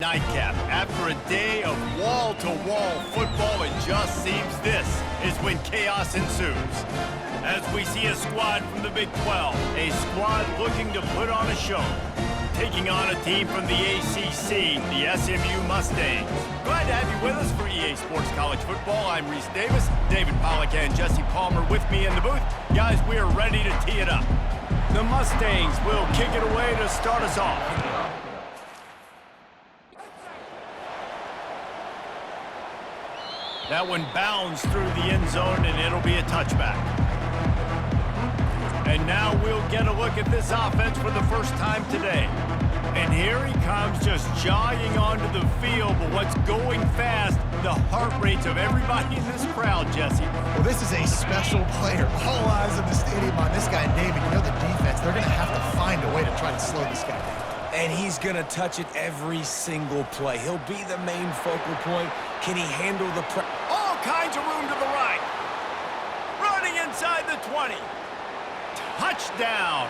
Nightcap. After a day of wall-to-wall football, it just seems this is when chaos ensues. As we see a squad from the Big 12, a squad looking to put on a show, taking on a team from the ACC, the SMU Mustangs. Glad to have you with us for EA Sports College Football. I'm Reese Davis, David Pollack and Jesse Palmer with me in the booth. Guys, we are ready to tee it up. The Mustangs will kick it away to start us off. That one bounds through the end zone, and it'll be a touchback. And now we'll get a look at this offense for the first time today. And here he comes, just jogging onto the field, but what's going fast, the heart rates of everybody in this crowd, Jesse. Well, this is a special player. All eyes in the stadium on this guy, David. You know the defense, they're going to have to find a way to try to slow this guy down. And he's going to touch it every single play. He'll be the main focal point. Can he handle the pressure? All kinds of room to the right. Running inside the 20. Touchdown.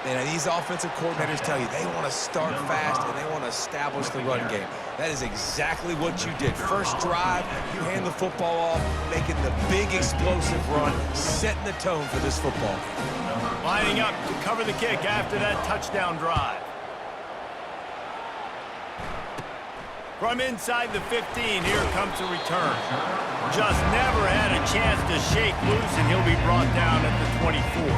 And these offensive coordinators tell you they want to start fast and they want to establish the run game. That is exactly what you did. First drive, you hand the football off, making the big explosive run, setting the tone for this football game. Lining up to cover the kick after that touchdown drive. From inside the 15, here comes the return. Just never had a chance to shake loose, and he'll be brought down at the 24.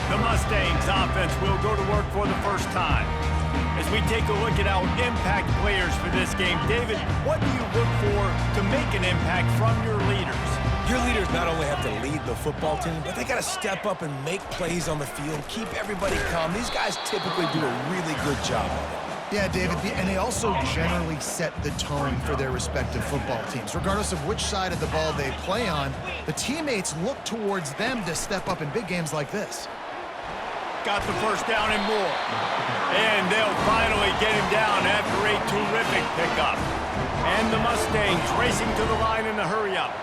The Mustangs offense will go to work for the first time. As we take a look at our impact players for this game, David, what do you look for to make an impact from your leaders? Your leaders not only have to lead the football team, but they got to step up and make plays on the field, keep everybody calm. These guys typically do a really good job of it. Yeah, David, and they also generally set the tone for their respective football teams. Regardless of which side of the ball they play on, the teammates look towards them to step up in big games like this. Got the first down and more. And they'll finally get him down after a terrific pickup. And the Mustangs racing to the line in a hurry-up.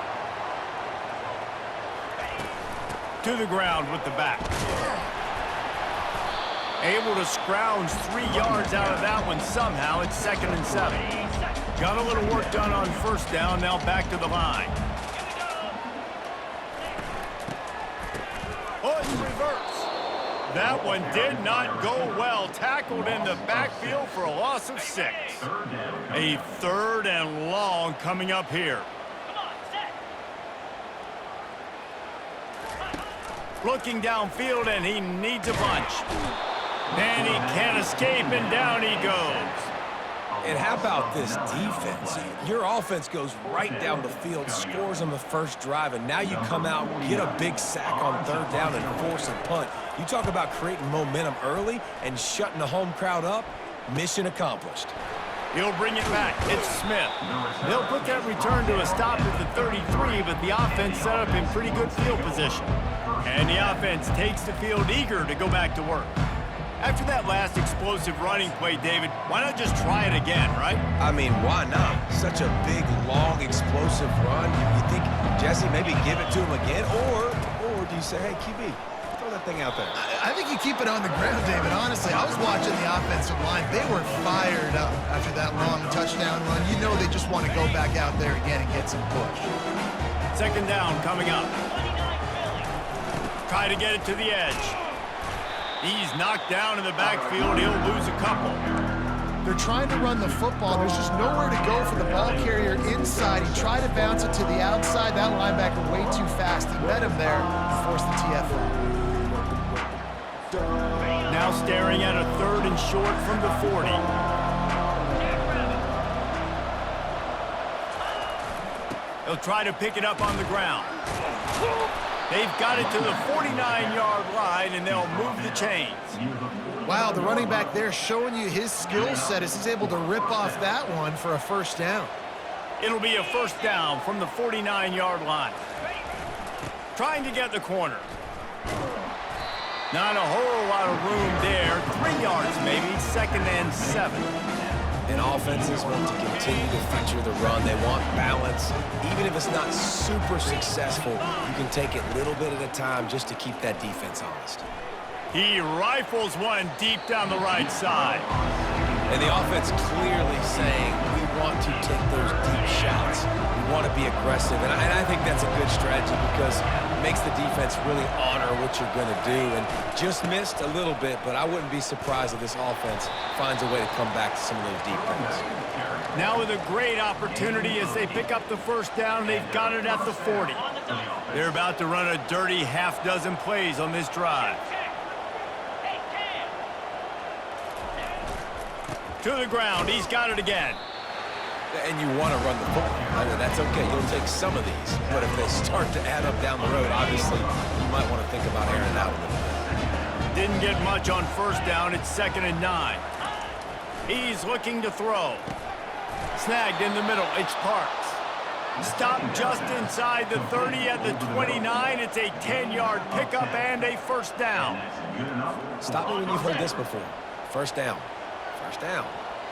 To the ground with the back. Able to scrounge 3 yards out of that one somehow. It's 2nd and 7. Got a little work done on first down, now back to the line. Oh, it's reverse. That one did not go well. Tackled in the backfield for a loss of 6. A 3rd and long coming up here. Looking downfield, and he needs a bunch. And he can't escape, and down he goes. And how about this defense? Your offense goes right down the field, scores on the first drive, and now you come out, get a big sack on 3rd down, and force a punt. You talk about creating momentum early and shutting the home crowd up. Mission accomplished. He'll bring it back. It's Smith. They'll put that return to a stop at the 33, but the offense set up in pretty good field position. And the offense takes the field eager to go back to work. After that last explosive running play, David, why not just try it again, right? I mean, why not? Such a big, long, explosive run. You think, Jesse, maybe give it to him again? Or do you say, hey, QB, throw that thing out there? I think you keep it on the ground, David. Honestly, I was watching the offensive line. They were fired up after that long touchdown run. You know they just want to go back out there again and get some push. 2nd down coming up. Try to get it to the edge. He's knocked down in the backfield. He'll lose a couple. They're trying to run the football. There's just nowhere to go for the ball carrier inside. He tried to bounce it to the outside. That linebacker way too fast. He met him there and forced the TFL. Now staring at a 3rd and short from the 40. He'll try to pick it up on the ground. They've got it to the 49-yard line, and they'll move the chains. Wow, the running back there showing you his skill set as he's able to rip off that one for a first down. It'll be a first down from the 49-yard line. Trying to get the corner. Not a whole lot of room there. 3 yards maybe, 2nd and 7. And offenses want to continue to feature the run. They want balance. Even if it's not super successful, you can take it little bit at a time just to keep that defense honest. He rifles one deep down the right side. And the offense clearly saying, we want to take those deep shots. We want to be aggressive. And I think that's a good strategy because it makes the defense really honor what you're going to do. And just missed a little bit, but I wouldn't be surprised if this offense finds a way to come back to some of those deep things. Now with a great opportunity as they pick up the first down, they've got it at the 40. They're about to run a dirty half-dozen plays on this drive. To the ground, he's got it again. And you want to run the football. That's okay. You'll take some of these. But if they start to add up down the road, obviously, you might want to think about airing it out a little bit. Didn't get much on first down. It's 2nd and 9. He's looking to throw. Snagged in the middle. It's Parks. Stopped just inside the 30 at the 29. It's a 10-yard pickup and a first down. Stop me when you've heard this before. First down. First down.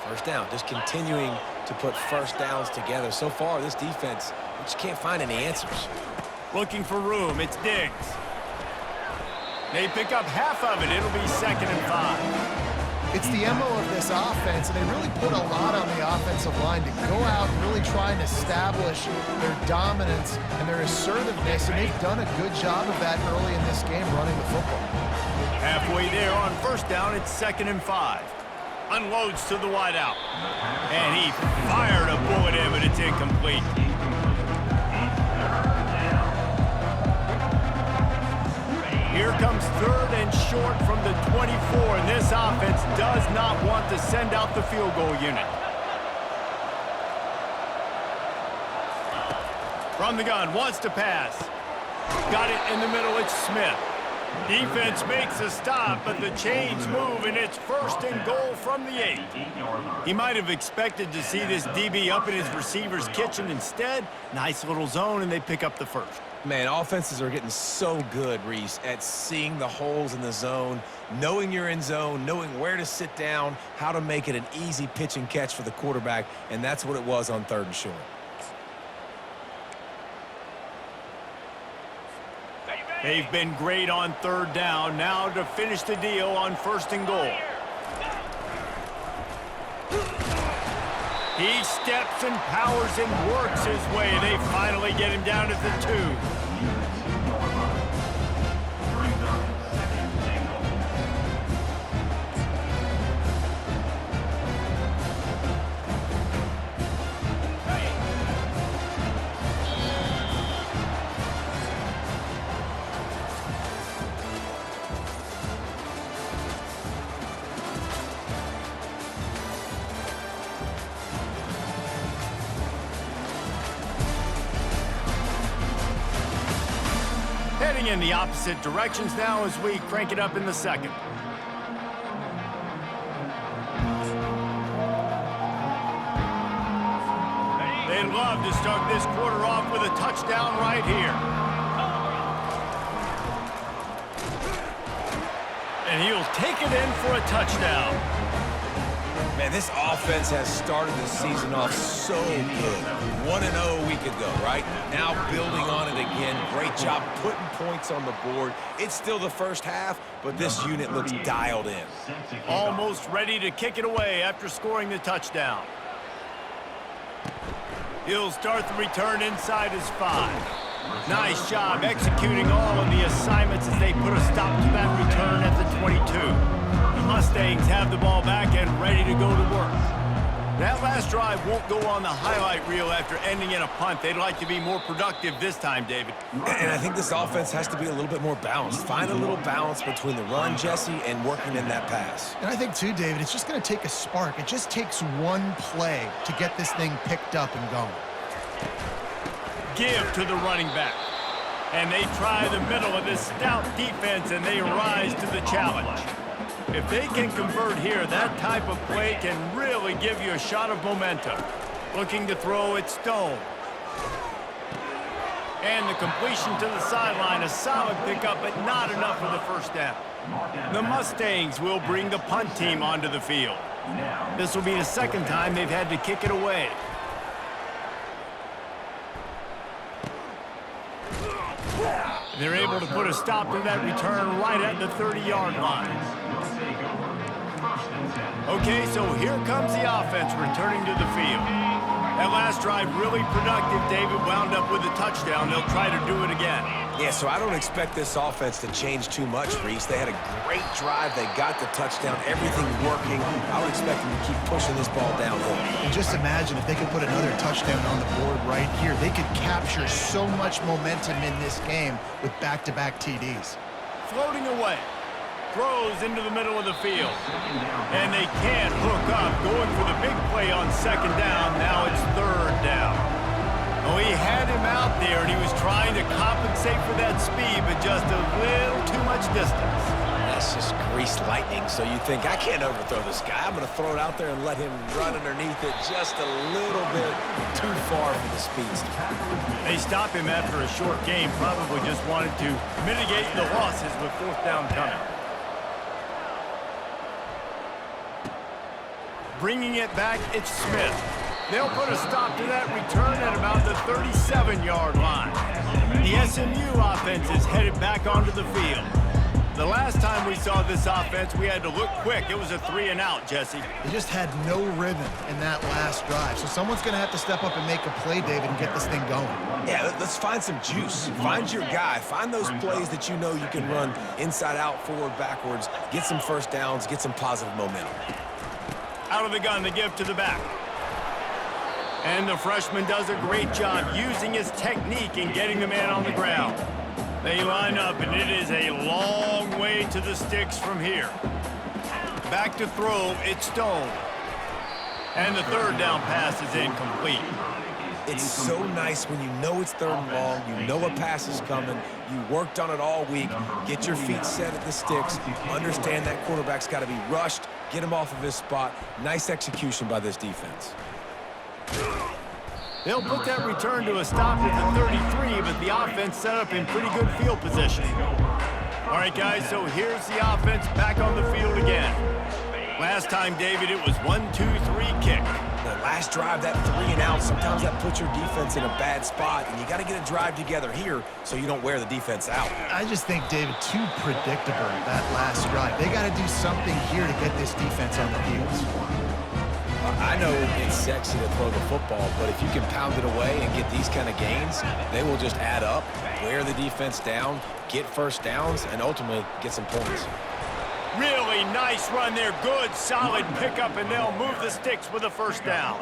First down. Just continuing to put first downs together. So far, this defense, we just can't find any answers. Looking for room. It's Diggs. They pick up half of it. It'll be 2nd and 5. It's the MO of this offense, and they really put a lot on the offensive line to go out and really try and establish their dominance and their assertiveness, and they've done a good job of that early in this game running the football. Halfway there on first down, it's 2nd and 5. Unloads to the wideout. And he fired a bullet in, but it's incomplete. Here comes 3rd and short from the 24, and this offense does not want to send out the field goal unit. From the gun, wants to pass. Got it in the middle, it's Smith. Defense makes a stop, but the chains move, and it's 1st and goal from the 8. He might have expected to see this DB up in his receiver's kitchen. Instead, nice little zone, and they pick up the first. Man, offenses are getting so good, Reese, at seeing the holes in the zone, knowing you're in zone, knowing where to sit down, how to make it an easy pitch and catch for the quarterback, and that's what it was on 3rd and short. They've been great on 3rd down. Now to finish the deal on 1st and goal. He steps and powers and works his way. They finally get him down at the 2. Heading in the opposite directions now as we crank it up in the 2nd. They'd love to start this quarter off with a touchdown right here. And he'll take it in for a touchdown. Man, this offense has started the season off so good. 1-0 a week ago, right? Now building on it again. Great job putting points on the board. It's still the first half, but this unit looks dialed in. Almost ready to kick it away after scoring the touchdown. He'll start the return inside his 5. Nice job executing all of the assignments as they put a stop to that return at the 22. The Mustangs have the ball back and ready to go to work. That last drive won't go on the highlight reel after ending in a punt. They'd like to be more productive this time, David. And I think this offense has to be a little bit more balanced. Find a little balance between the run, Jesse, and working in that pass. And I think, too, David, it's just going to take a spark. It just takes one play to get this thing picked up and going. Give to the running back. And they try the middle of this stout defense, and they rise to the challenge. If they can convert here, that type of play can really give you a shot of momentum. Looking to throw it, Stone. And the completion to the sideline, a solid pickup, but not enough for the first down. The Mustangs will bring the punt team onto the field. This will be the 2nd time they've had to kick it away. They're able to put a stop to that return right at the 30-yard line. Okay, so here comes the offense returning to the field. That last drive really productive. David wound up with a touchdown. They'll try to do it again. Yeah, so I don't expect this offense to change too much, Reese. They had a great drive. They got the touchdown. Everything working. I would expect them to keep pushing this ball downhill. And just imagine if they could put another touchdown on the board right here. They could capture so much momentum in this game with back-to-back TDs. Floating away. Throws into the middle of the field. And they can't hook up. Going for the big play on second down. Now it's third down. Oh, he had him out there, and he was trying to compensate for that speed, but just a little too much distance. That's just greased lightning. So you think, I can't overthrow this guy. I'm going to throw it out there and let him run underneath it just a little bit too far for the speedster. They stop him after a short game. Probably just wanted to mitigate the losses with fourth down coming. Bringing it back, it's Smith. They'll put a stop to that return at about the 37-yard line. The SMU offense is headed back onto the field. The last time we saw this offense, we had to look quick. It was a 3-and-out, Jesse. They just had no rhythm in that last drive. So someone's going to have to step up and make a play, David, and get this thing going. Yeah, let's find some juice. Find your guy. Find those plays that you know you can run inside out, forward, backwards. Get some first downs. Get some positive momentum. Out of the gun, they give to the back. And the freshman does a great job using his technique and getting the man on the ground. They line up, and it is a long way to the sticks from here. Back to throw, it's Stone. And the third down pass is incomplete. It's so nice when you know it's third and long, you know a pass is coming, you worked on it all week, get your feet set at the sticks, understand that quarterback's got to be rushed, get him off of his spot. Nice execution by this defense. They'll put that return to a stop at the 33, but the offense set up in pretty good field position. All right, guys, so here's the offense back on the field again. Last time, David, it was 1-2-3 kick. The last drive, that 3-and-out, sometimes that puts your defense in a bad spot, and you got to get a drive together here so you don't wear the defense out. I just think, David, too predictable, that last drive. They got to do something here to get this defense on the heels. I know it's sexy to throw the football, but if you can pound it away and get these kind of gains, they will just add up, wear the defense down, get first downs, and ultimately get some points. Really nice run there. Good, solid pickup, and they'll move the sticks with a first down.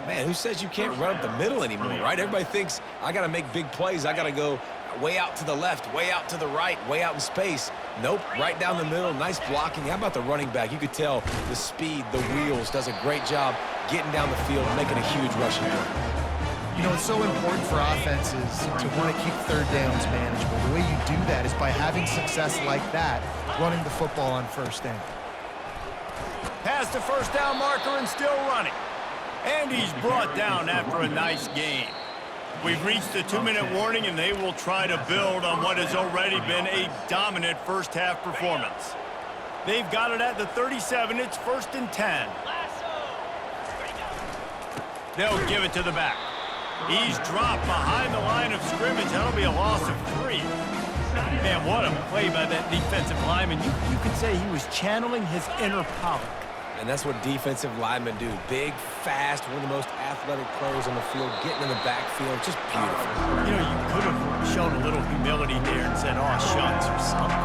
Man, who says you can't run up the middle anymore, right? Everybody thinks, I got to make big plays. I got to go way out to the left, way out to the right, way out in space. Nope, right down the middle, nice blocking. How about the running back? You could tell the speed, the wheels, does a great job getting down the field, making a huge rushing play. You know, it's so important for offenses to want to keep third downs manageable. The way you do that is by having success like that, running the football on first down. Past the first down marker and still running. And he's brought down after a nice gain. We've reached the 2-minute warning, and they will try to build on what has already been a dominant first-half performance. They've got it at the 37. It's 1st and 10. They'll give it to the back. He's dropped behind the line of scrimmage. That'll be a loss of 3. Man, what a play by that defensive lineman. You could say he was channeling his inner Pollock. And that's what defensive linemen do. Big, fast, one of the most athletic players on the field, getting in the backfield, just beautiful. You know, you could have shown a little humility there and said, "Aw, shucks," or something.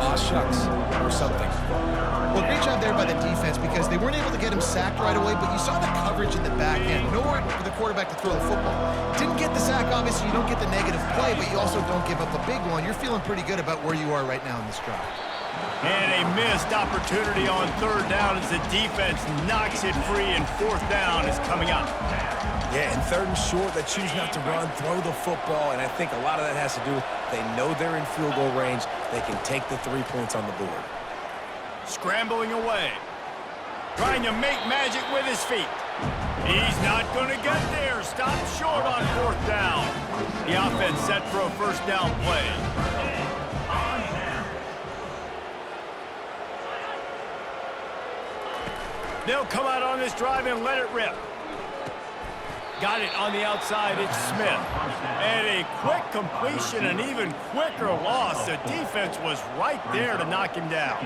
Aw, shucks, or something. Well, great job there by the defense because they weren't able to get him sacked right away, but you saw the coverage in the back end. Nowhere for the quarterback to throw the football. Didn't get the sack, obviously. You don't get the negative play, but you also don't give up a big one. You're feeling pretty good about where you are right now in this drive. And a missed opportunity on third down as the defense knocks it free, and fourth down is coming up. Yeah, and third and short, they choose not to run, throw the football, and I think a lot of that has to do with they know they're in field goal range. They can take the 3 points on the board. Scrambling away. Trying to make magic with his feet. He's not going to get there. Stopped short on fourth down. The offense set for a first down play. They'll come out on this drive and let it rip. Got it on the outside, it's Smith. And a quick completion, an even quicker loss. The defense was right there to knock him down.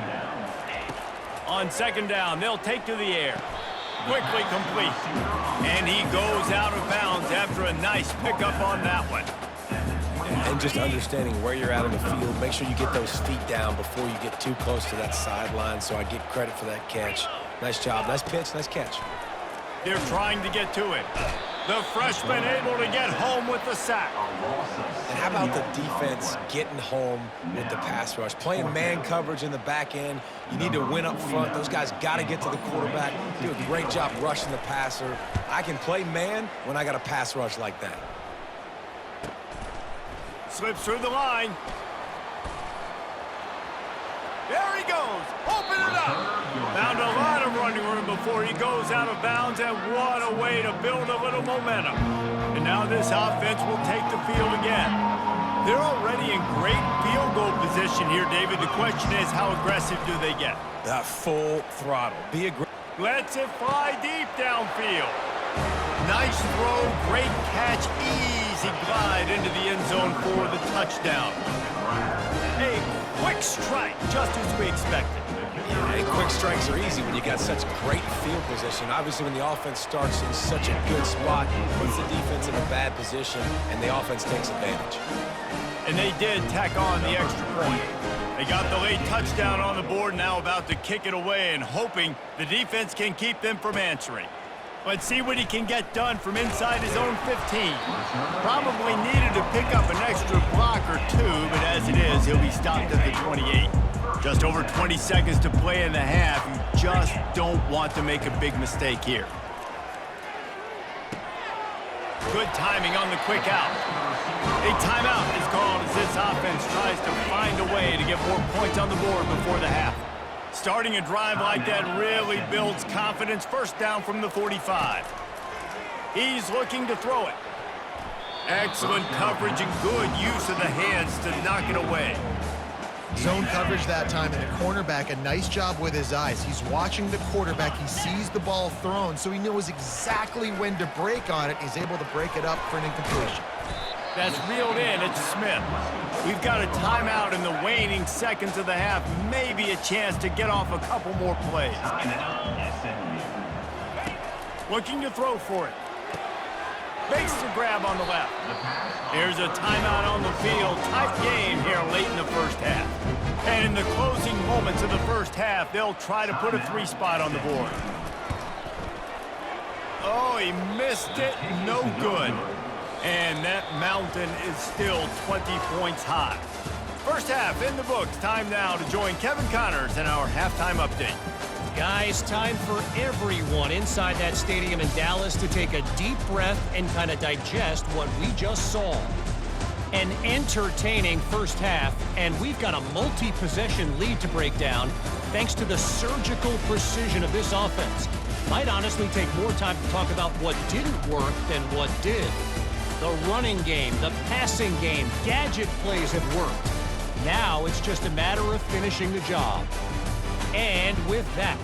On second down, they'll take to the air. Quickly complete. And he goes out of bounds after a nice pickup on that one. And just understanding where you're at on the field, make sure you get those feet down before you get too close to that sideline, so I get credit for that catch. Nice job. Nice pitch. Nice catch. They're trying to get to it. The freshman able to get home with the sack. And how about the defense getting home with the pass rush? Playing man coverage in the back end. You need to win up front. Those guys got to get to the quarterback. Do a great job rushing the passer. I can play man when I got a pass rush like that. Slips through the line. There he goes. Open it up. Found a lot of running room before he goes out of bounds, and what a way to build a little momentum. And now this offense will take the field again. They're already in great field goal position here, David. The question is, how aggressive do they get? Full throttle. Be aggressive. Lets it fly deep downfield. Nice throw, great catch, easy glide into the end zone for the touchdown. A quick strike, just as we expected. And quick strikes are easy when you got such great field position. Obviously, when the offense starts in such a good spot, puts the defense in a bad position, and the offense takes advantage. And they did tack on the extra point. They got the late touchdown on the board, now about to kick it away and hoping the defense can keep them from answering. Let's see what he can get done from inside his own 15. Probably needed to pick up an extra block or two, but as it is, he'll be stopped at the 28. Just over 20 seconds to play in the half. You just don't want to make a big mistake here. Good timing on the quick out. A timeout is called as this offense tries to find a way to get more points on the board before the half. Starting a drive like that really builds confidence. First down from the 45. He's looking to throw it. Excellent coverage and good use of the hands to knock it away. Zone coverage that time, and the cornerback, a nice job with his eyes. He's watching the quarterback. He sees the ball thrown, so he knows exactly when to break on it. He's able to break it up for an incompletion. That's reeled in. It's Smith. We've got a timeout in the waning seconds of the half. Maybe a chance to get off a couple more plays. Looking to throw for it. Makes the grab on the left. Here's a timeout on the field. Tight game here late in the first half. And in the closing moments of the first half, they'll try to put a 3-spot on the board. Oh, he missed it. No good. And that mountain is still 20 points high. First half in the books. Time now to join Kevin Connors in our halftime update. Guys, time for everyone inside that stadium in Dallas to take a deep breath and kind of digest what we just saw. An entertaining first half, and we've got a multi-possession lead to break down thanks to the surgical precision of this offense. Might honestly take more time to talk about what didn't work than what did. The running game, the passing game, gadget plays have worked. Now it's just a matter of finishing the job. And with that,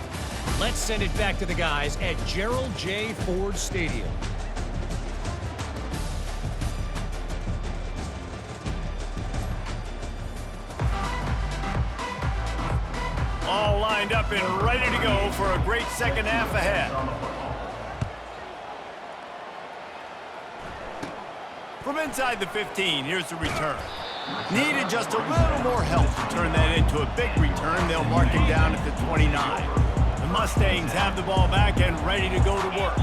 let's send it back to the guys at Gerald J. Ford Stadium. All lined up and ready to go for a great second half ahead. From inside the 15, here's the return. Needed just a little more help to turn that into a big return. They'll mark him down at the 29. The Mustangs have the ball back and ready to go to work.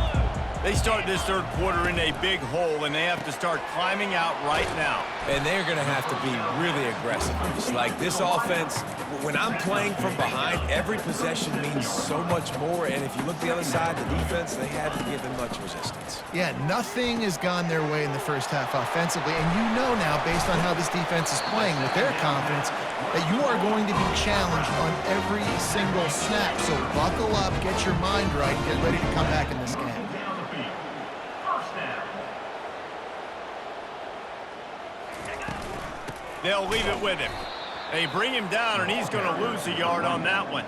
They start this third quarter in a big hole, and they have to start climbing out right now. And they're going to have to be really aggressive. It's like this offense, when I'm playing from behind, every possession means so much more. And if you look the other side, the defense, they haven't given much resistance. Yeah, nothing has gone their way in the first half offensively. And you know now, based on how this defense is playing with their confidence, that you are going to be challenged on every single snap. So buckle up, get your mind right, and get ready to come back in this game. They'll leave it with him. They bring him down, and he's going to lose a yard on that one.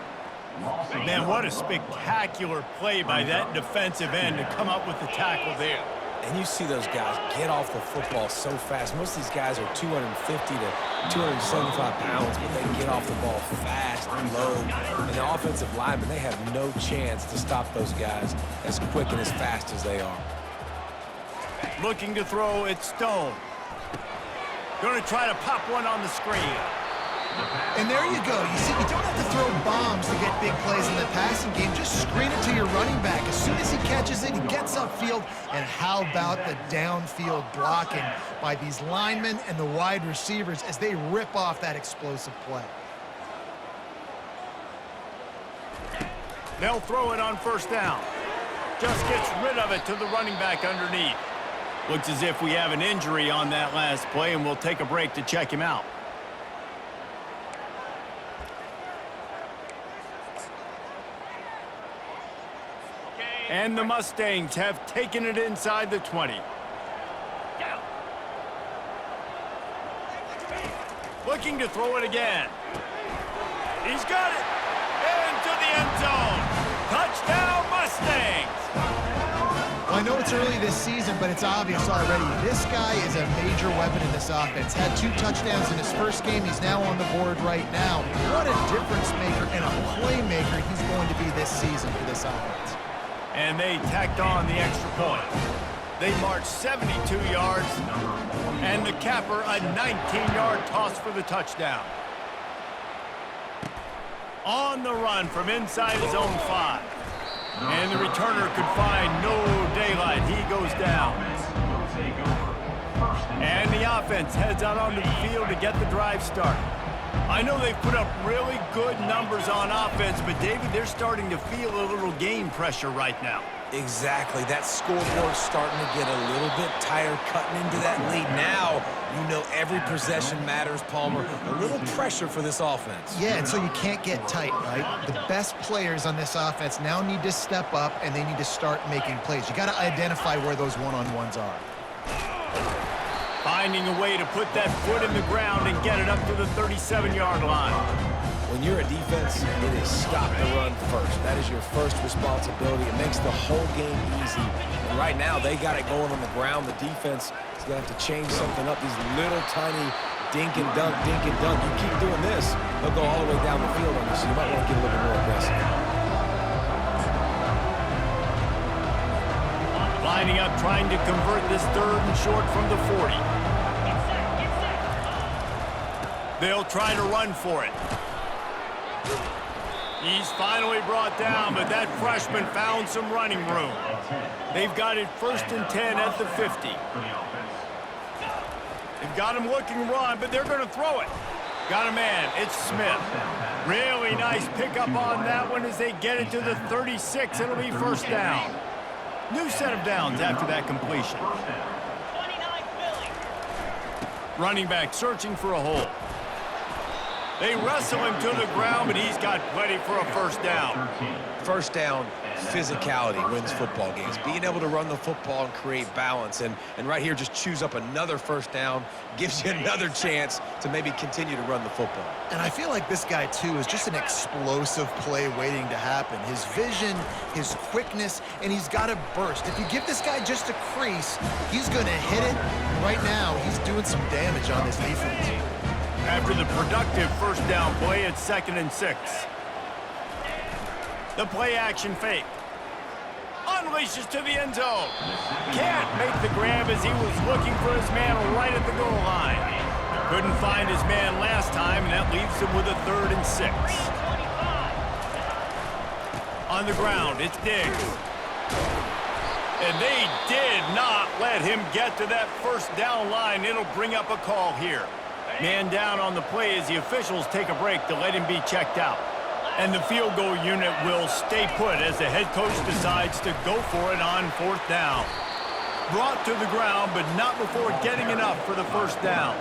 Man, what a spectacular play by that defensive end to come up with the tackle there. And you see those guys get off the football so fast. Most of these guys are 250 to 275 pounds, but they get off the ball fast and low. And the offensive linemen, they have no chance to stop those guys as quick and as fast as they are. Looking to throw, it's Stone. Going to try to pop one on the screen. And there you go. You see, you don't have to throw bombs to get big plays in the passing game. Just screen it to your running back. As soon as he catches it, he gets upfield. And how about the downfield blocking by these linemen and the wide receivers as they rip off that explosive play? They'll throw it on first down. Just gets rid of it to the running back underneath. Looks as if we have an injury on that last play, and we'll take a break to check him out. And the Mustangs have taken it inside the 20. Looking to throw it again. He's got it. Into the end zone. Touchdown, Mustangs. Well, I know it's early this season, but it's obvious already. This guy is a major weapon in this offense. Had 2 touchdowns in his first game. He's now on the board right now. What a difference maker and a playmaker he's going to be this season for this offense. And they tacked on the extra point. They marched 72 yards, and the capper a 19-yard toss for the touchdown. On the run from inside his own 5. And the returner could find no daylight. He goes down. And the offense heads out onto the field to get the drive started. I know they've put up really good numbers on offense, but, David, they're starting to feel a little game pressure right now. Exactly. That scoreboard's starting to get a little bit tired cutting into that lead. Now, you know every possession matters, Palmer. A little pressure for this offense. Yeah, and so you can't get tight, right? The best players on this offense now need to step up, and they need to start making plays. You got to identify where those one-on-ones are. Finding a way to put that foot in the ground and get it up to the 37-yard line. When you're a defense, it is stop the run first. That is your first responsibility. It makes the whole game easy. And right now, they got it going on the ground. The defense is going to have to change something up. These little tiny dink and dunk, dink and dunk. You keep doing this, they'll go all the way down the field on you, so you might want to get a little bit more aggressive. Lining up, trying to convert this 3rd and short from the 40. They'll try to run for it. He's finally brought down, but that freshman found some running room. They've got it 1st and 10 at the 50. They've got him looking to run, but they're going to throw it. Got a man. It's Smith. Really nice pickup on that one as they get it to the 36. It'll be first down. New set of downs after that completion. Running back searching for a hole. They wrestle him to the ground, but he's got plenty for a first down. First down, physicality wins football games. Being able to run the football and create balance. And right here, just choose up another first down, gives you another chance to maybe continue to run the football. And I feel like this guy, too, is just an explosive play waiting to happen. His vision, his quickness, and he's got a burst. If you give this guy just a crease, he's going to hit it. Right now, he's doing some damage on this defense. After the productive first down play, it's 2nd and 6. The play action fake. Unleashes to the end zone. Can't make the grab as he was looking for his man right at the goal line. Couldn't find his man last time, and that leaves him with a 3rd and 6. On the ground, it's Diggs. And they did not let him get to that first down line. It'll bring up a call here. Man down on the play as the officials take a break to let him be checked out. And the field goal unit will stay put as the head coach decides to go for it on 4th down. Brought to the ground, but not before getting enough for the first down.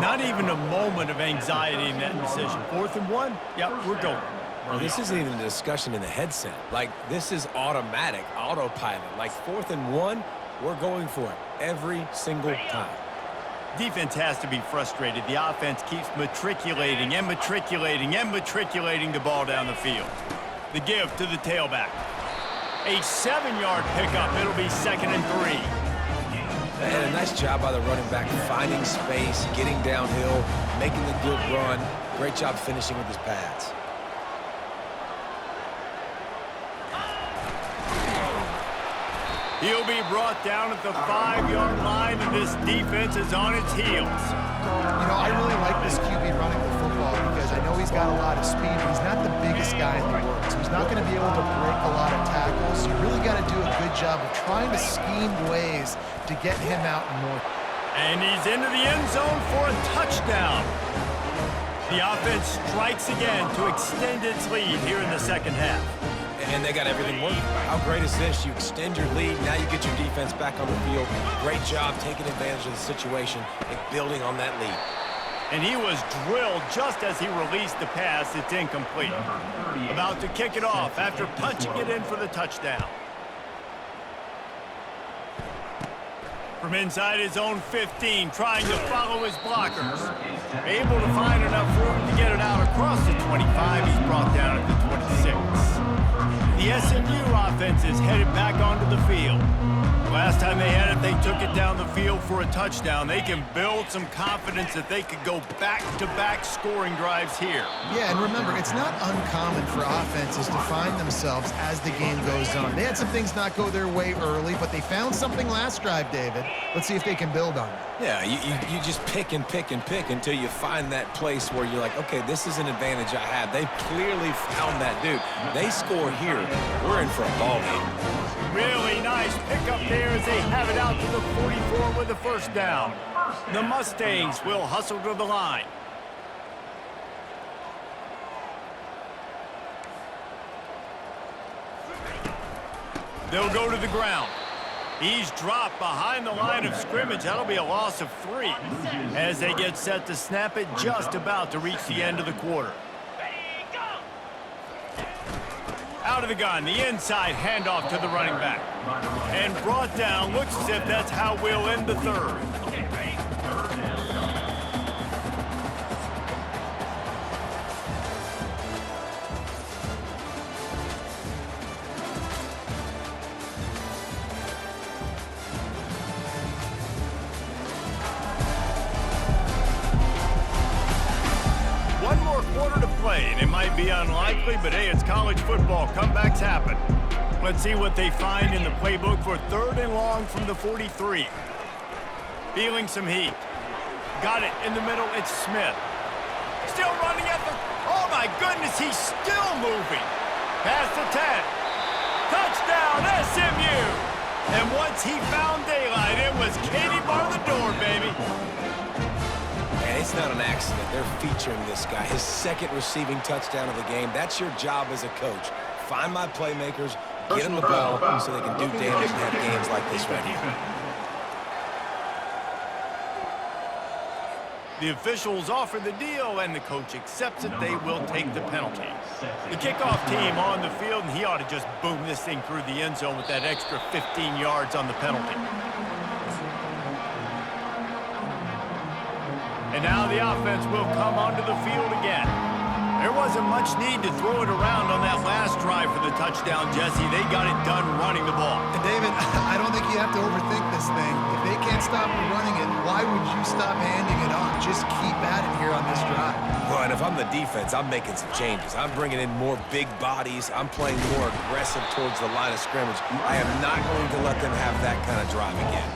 Not even a moment of anxiety in that decision. 4th and 1? Yep, we're going. Well, this isn't even a discussion in the headset. Like, this is automatic, autopilot. Like, 4th and 1, we're going for it every single time. Defense has to be frustrated. The offense keeps matriculating and matriculating and matriculating the ball down the field. The give to the tailback. A 7-yard pickup. It'll be 2nd and 3. And a nice job by the running back, finding space, getting downhill, making a good run. Great job finishing with his pads. He'll be brought down at the 5-yard line, and this defense is on its heels. You know, I really like this QB running the football because I know he's got a lot of speed, but he's not the biggest guy in the world, so he's not going to be able to break a lot of tackles. You really got to do a good job of trying to scheme ways to get him out more. And he's into the end zone for a touchdown. The offense strikes again to extend its lead here in the second half. And they got everything working. How great is this? You extend your lead, now you get your defense back on the field. Great job taking advantage of the situation and building on that lead. And he was drilled just as he released the pass. It's incomplete. About to kick it off after punching it in for the touchdown. From inside his own 15, trying to follow his blockers. Able to find enough room to get it out across the 25. He's brought down at the 26. The SMU offense is headed back onto the field. Last time they had it, they took it down the field for a touchdown. They can build some confidence that they could go back-to-back scoring drives here. Yeah, and remember, it's not uncommon for offenses to find themselves as the game goes on. They had some things not go their way early, but they found something last drive, David. Let's see if they can build on it. Yeah, you just pick and pick and pick until you find that place where you're like, okay, this is an advantage I have. They've clearly found that, dude. They score here, we're in for a ball game. Really nice pickup there as they have it out to the 44 with a first down. The Mustangs will hustle to the line. They'll go to the ground. He's dropped behind the line of scrimmage. That'll be a loss of 3 as they get set to snap it just about to reach the end of the quarter. Out of the gun, the inside handoff to the running back. And brought down, looks as if that's how we'll end the third. One more quarter to play, and it might be unlikely, but hey, it's college football. Comebacks happen. Let's see what they find in the playbook for 3rd and long from the 43. Feeling some heat. Got it in the middle. It's Smith. Still running at the... Oh, my goodness, he's still moving. Past the 10. Touchdown, SMU. And once he found daylight, it was Katie bar the door, baby. And it's not an accident. They're featuring this guy. His 2nd receiving touchdown of the game. That's your job as a coach. Find my playmakers, get them the ball so they can do damage and have games like this right here. The officials offer the deal, and the coach accepts it. They will take the penalty. The kickoff team on the field, and he ought to just boom this thing through the end zone with that extra 15 yards on the penalty. And now the offense will come onto the field again. There wasn't much need to throw it around on that last drive for the touchdown, Jesse. They got it done running the ball. And David, I don't think you have to overthink this thing. If they can't stop running it, why would you stop handing it off? Just keep at it here on this drive. Well, and if I'm the defense, I'm making some changes. I'm bringing in more big bodies. I'm playing more aggressive towards the line of scrimmage. I am not going to let them have that kind of drive again.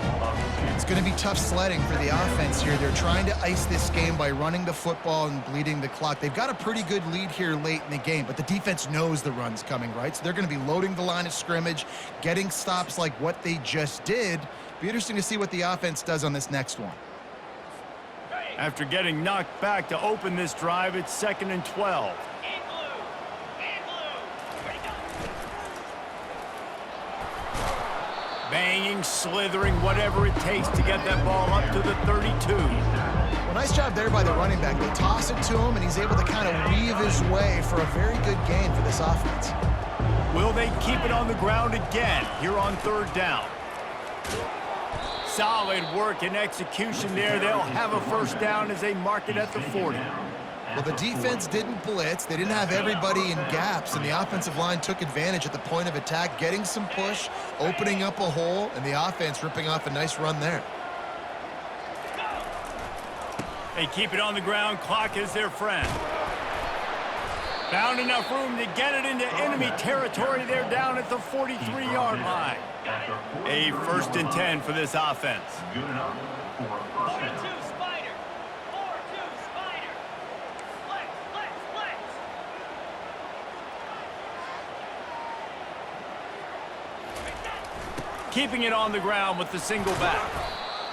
It's going to be tough sledding for the offense here. They're trying to ice this game by running the football and bleeding the clock. They've got a pretty good lead here late in the game, but the defense knows the run's coming, right? So they're going to be loading the line of scrimmage, getting stops like what they just did. Be interesting to see what the offense does on this next one. After getting knocked back to open this drive, it's 2nd and 12. Banging, slithering, whatever it takes to get that ball up to the 32. Well, nice job there by the running back. They toss it to him, and he's able to kind of weave his way for a very good gain for this offense. Will they keep it on the ground again here on 3rd down? Solid work and execution there. They'll have a first down as they mark it at the 40. Well, the defense didn't blitz. They didn't have everybody in gaps, and the offensive line took advantage at the point of attack, getting some push, opening up a hole, and the offense ripping off a nice run there. They keep it on the ground. Clock is their friend. Found enough room to get it into enemy territory. They're down at the 43-yard line. A 1st and 10 for this offense. 42 Spider. 42 Spider. Flex, flex, flex. Keeping it on the ground with the single back.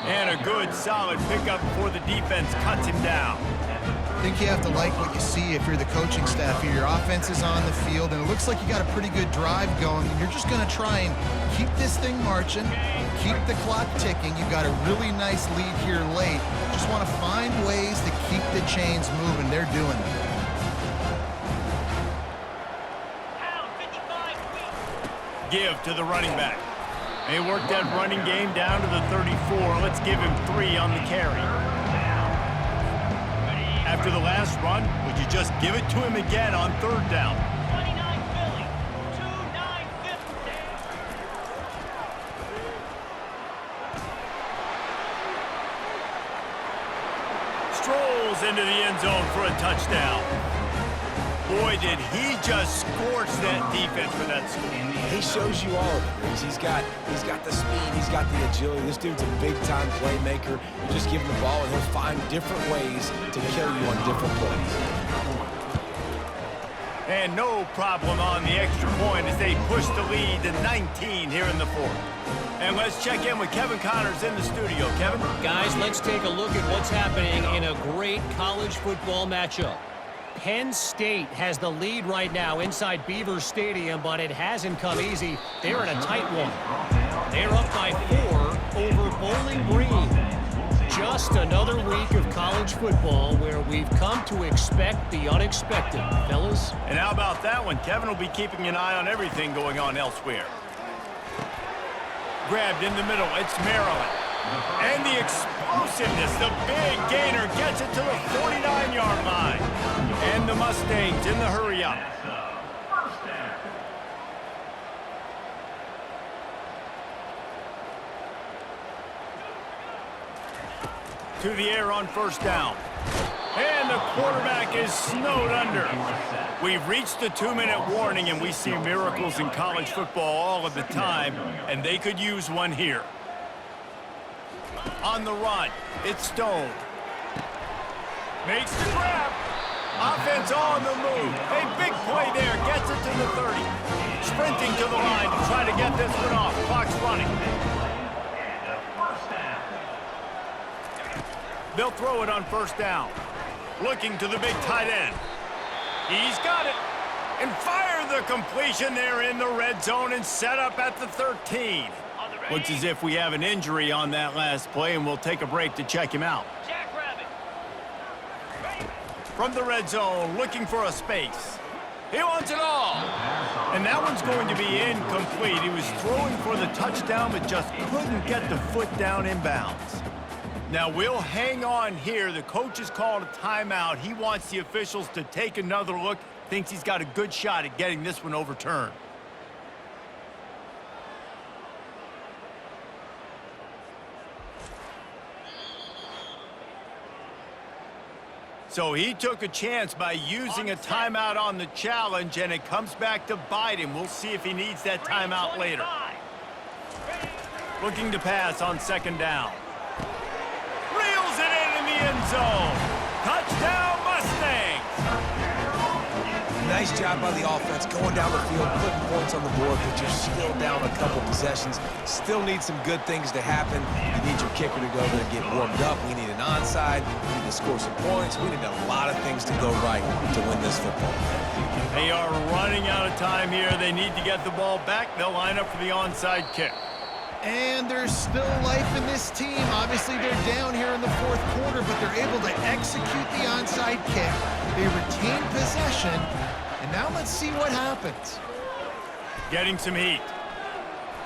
And a good, solid pickup before the defense cuts him down. I think you have to like what you see if you're the coaching staff here. Your offense is on the field, and it looks like you got a pretty good drive going, and you're just going to try and keep this thing marching, keep the clock ticking. You've got a really nice lead here late. Just want to find ways to keep the chains moving. They're doing it. Give to the running back. They worked that running game down to the 34. Let's give him 3 on the carry. After the last run, would you just give it to him again on 3rd down? 29 Philly. 29 Philly. Strolls into the end zone for a touchdown. Boy, did he just scorch that defense for that school. He shows you all of it, Reese. He's got the speed, he's got the agility. This dude's a big-time playmaker. You just give him the ball, and he'll find different ways to kill you on different plays. And no problem on the extra point as they push the lead to 19 here in the 4th. And let's check in with Kevin Connors in the studio. Kevin? Guys, let's take a look at what's happening in a great college football matchup. Penn State has the lead right now inside Beaver Stadium, but it hasn't come easy. They're in a tight one. They're up by 4 over Bowling Green. Just another week of college football where we've come to expect the unexpected, fellas. And how about that one? Kevin will be keeping an eye on everything going on elsewhere. Grabbed in the middle. It's Maryland. And the explosiveness, the big gainer gets it to the 49-yard line. And the Mustangs in the hurry-up. To the air on 1st down. And the quarterback is snowed under. We've reached the 2-minute warning, and we see miracles in college football all of the time, and they could use one here. On the run, it's Stone. Makes the grab. Offense on the move. A big play there. Gets it to the 30. Sprinting to the line to try to get this one off. Clock's running. They'll throw it on 1st down. Looking to the big tight end. He's got it. And fire the completion there in the red zone and set up at the 13. Looks as if we have an injury on that last play, and we'll take a break to check him out. Jackrabbit. From the red zone, looking for a space. He wants it all. And that one's going to be incomplete. He was throwing for the touchdown, but just couldn't get the foot down inbounds. Now, we'll hang on here. The coach has called a timeout. He wants the officials to take another look. Thinks he's got a good shot at getting this one overturned. So he took a chance by using a timeout on the challenge, and it comes back to bite him. We'll see if he needs that timeout later. Looking to pass on 2nd down. Reels it in the end zone. Touchdown, Mustangs! Nice job by the offense going down the field, putting points on the board, but you're still down a couple possessions. Still need some good things to happen. You need your kicker to go there and get warmed up. We need an onside. We need to score some points. We need a lot of things to go right to win this football. They are running out of time here. They need to get the ball back. They'll line up for the onside kick. And there's still life in this team. Obviously, they're down here in the 4th quarter, but they're able to execute the onside kick. They retain possession. And now let's see what happens. Getting some heat.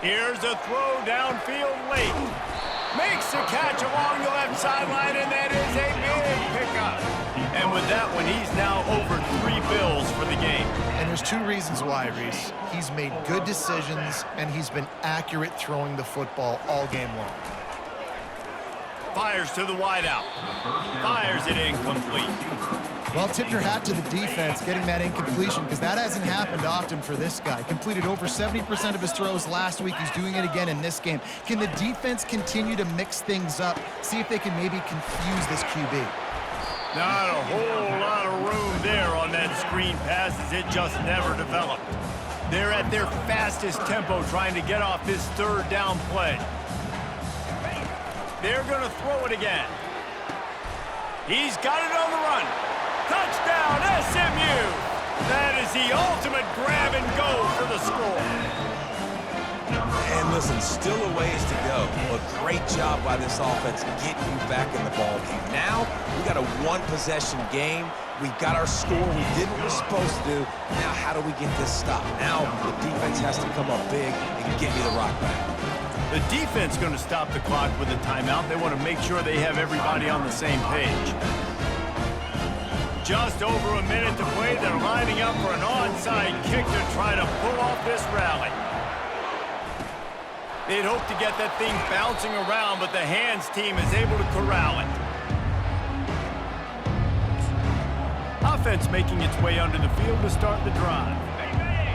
Here's a throw downfield late. Makes the catch along the left sideline, and that is a big pickup. And with that one, he's now over 3 bills for the game. And there's 2 reasons why, Reese. He's made good decisions, and he's been accurate throwing the football all game long. fires to the wideout. Fires it incomplete. Well, tip your hat to the defense getting that incompletion, because that hasn't happened often for this guy. Completed over 70% of his throws last week. He's doing it again in this game. Can the defense continue to mix things up, see if they can maybe confuse this QB? Not a whole lot of room there on that screen pass, as it just never developed. They're at their fastest tempo trying to get off this third down play. They're going to throw it again. He's got it on the run. Touchdown, SMU! That is the ultimate grab and go for the score. And listen, still a ways to go, but great job by this offense getting you back in the ball game. Now, we got a one-possession game. We got our score. We did what we're supposed to do. Now, how do we get this stopped? Now, the defense has to come up big and get me the rock back. The defense going to stop the clock with a timeout. They want to make sure they have everybody on the same page. Just over a minute to play. They're lining up for an onside kick to try to pull off this rally. They'd hope to get that thing bouncing around, but the hands team is able to corral it. Offense making its way onto the field to start the drive.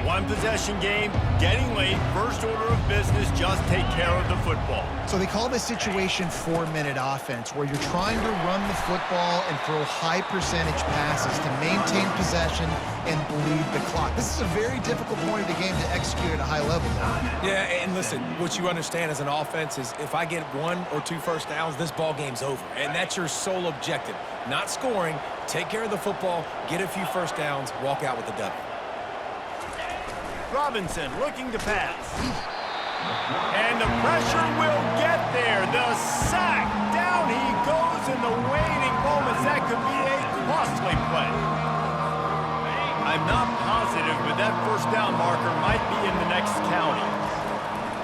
One possession game, getting late, first order of business, just take care of the football. So they call this situation 4-minute offense, where you're trying to run the football and throw high percentage passes to maintain possession and bleed the clock. This is a very difficult point of the game to execute at a high level. Yeah, and listen, what you understand as an offense is if I get 1 or 2 first downs, this ball game's over. And that's your sole objective. Not scoring, take care of the football, get a few first downs, walk out with the W. Robinson looking to pass. And the pressure will get there. The sack. Down he goes in the waning moments. That could be a costly play. I'm not positive, but that first down marker might be in the next county.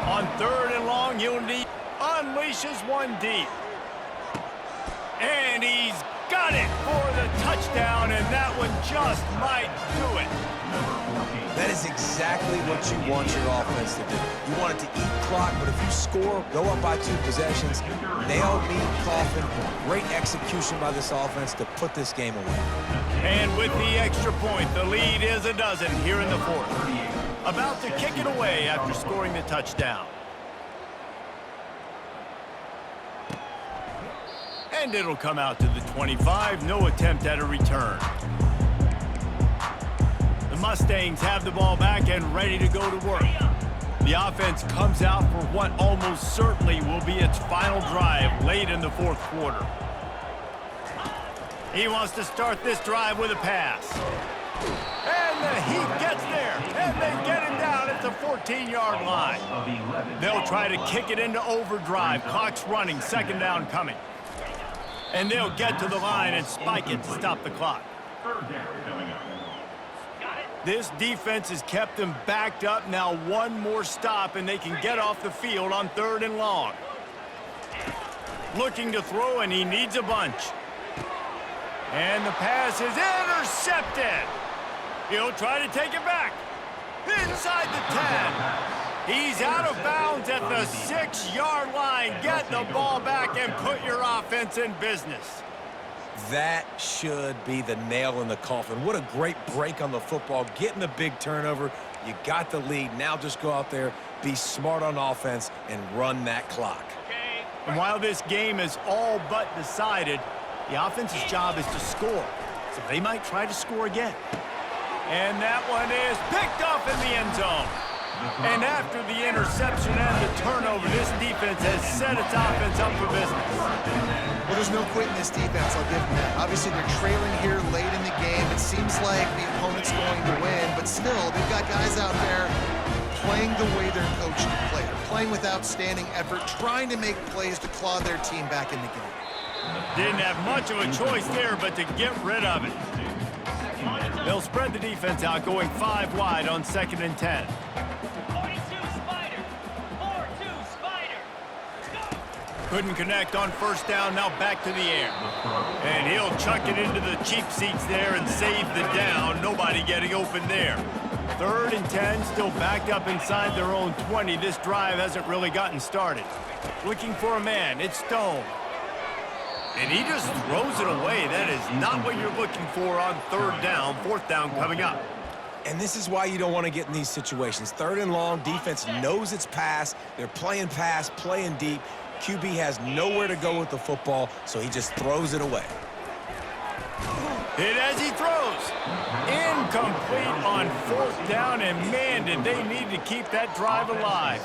On third and long, he'll need unleashes one deep. And he's got it for the touchdown, and that one just might do it. That is exactly what you want your offense to do. You want it to eat clock, but if you score, go up by 2 possessions, nail, meet, coffin. Great execution by this offense to put this game away. And with the extra point, the lead is a dozen here in the fourth. About to kick it away after scoring the touchdown. And it'll come out to the 25. No attempt at a return. The Mustangs have the ball back and ready to go to work. The offense comes out for what almost certainly will be its final drive late in the fourth quarter. He wants to start this drive with a pass. And he gets there, and they get him down at the 14-yard line. They'll try to kick it into overdrive. Clock's running, second down coming. And they'll get to the line and spike it to stop the clock. This defense has kept them backed up. Now one more stop, and they can get off the field on third and long. Looking to throw, and he needs a bunch. And the pass is intercepted. He'll try to take it back. Inside the 10. He's out of bounds at the 6-yard line. Get the ball back and put your offense in business. That should be the nail in the coffin. What a great break on the football. Getting the big turnover. You got the lead. Now just go out there, be smart on offense, and run that clock. And while this game is all but decided, the offense's job is to score. So they might try to score again. And that one is picked off in the end zone. And after the interception and the turnover, this defense has set its offense up for business. Well, there's no quitting this defense, I'll give them that. Obviously, they're trailing here late in the game. It seems like the opponent's going to win, but still, they've got guys out there playing the way they're coached to play. They're playing with outstanding effort, trying to make plays to claw their team back in the game. Didn't have much of a choice there, but to get rid of it. They'll spread the defense out, going 5 wide on 2nd and 10. 42 Spider. 4-2 Spider. Go. Couldn't connect on first down, now back to the air. And he'll chuck it into the cheap seats there and save the down. Nobody getting open there. 3rd and 10, still backed up inside their own 20. This drive hasn't really gotten started. Looking for a man, it's Stone. And he just throws it away. That is not what you're looking for on third down, fourth down coming up. And this is why you don't want to get in these situations. Third and long, defense knows it's pass. They're playing pass, playing deep. QB has nowhere to go with the football, so he just throws it away. Hit as he throws. Incomplete on fourth down, and man, did they need to keep that drive alive.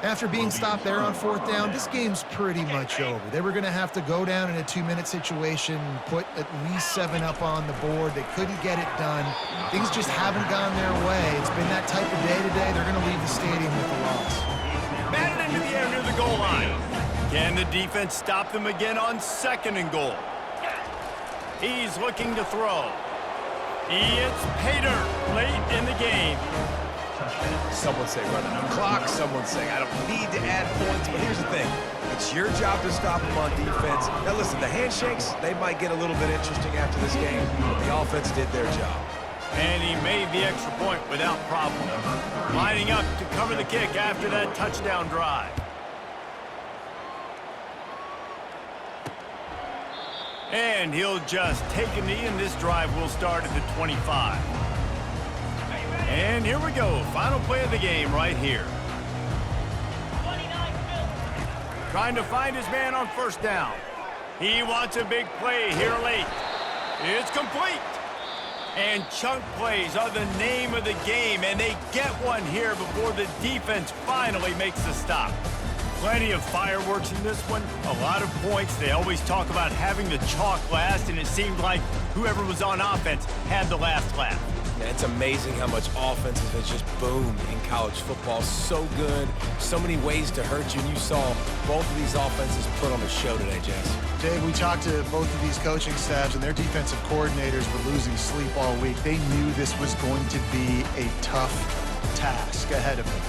After being stopped there on fourth down, this game's pretty much over. They were going to have to go down in a 2-minute situation, put at least 7 up on the board. They couldn't get it done. Things just haven't gone their way. It's been that type of day today. They're going to leave the stadium with a loss. Batted into the air near the goal line. Can the defense stop them again on second and goal? He's looking to throw. It's Pater late in the game. Some would say running the clock. Some would say I don't need to add points. But here's the thing. It's your job to stop them on defense. Now, listen, the handshakes, they might get a little bit interesting after this game, but the offense did their job. And he made the extra point without problem. Lining up to cover the kick after that touchdown drive. And he'll just take a knee, and this drive will start at the 25. And here we go. Final play of the game right here. 29 Phil. Trying to find his man on first down. He wants a big play here late. It's complete. And chunk plays are the name of the game, and they get one here before the defense finally makes the stop. Plenty of fireworks in this one, a lot of points. They always talk about having the chalk last, and it seemed like whoever was on offense had the last laugh. Man, it's amazing how much offense has just boomed in college football. So good, so many ways to hurt you, and you saw both of these offenses put on a show today, Jess. Dave, we talked to both of these coaching staffs, and their defensive coordinators were losing sleep all week. They knew this was going to be a tough task ahead of them.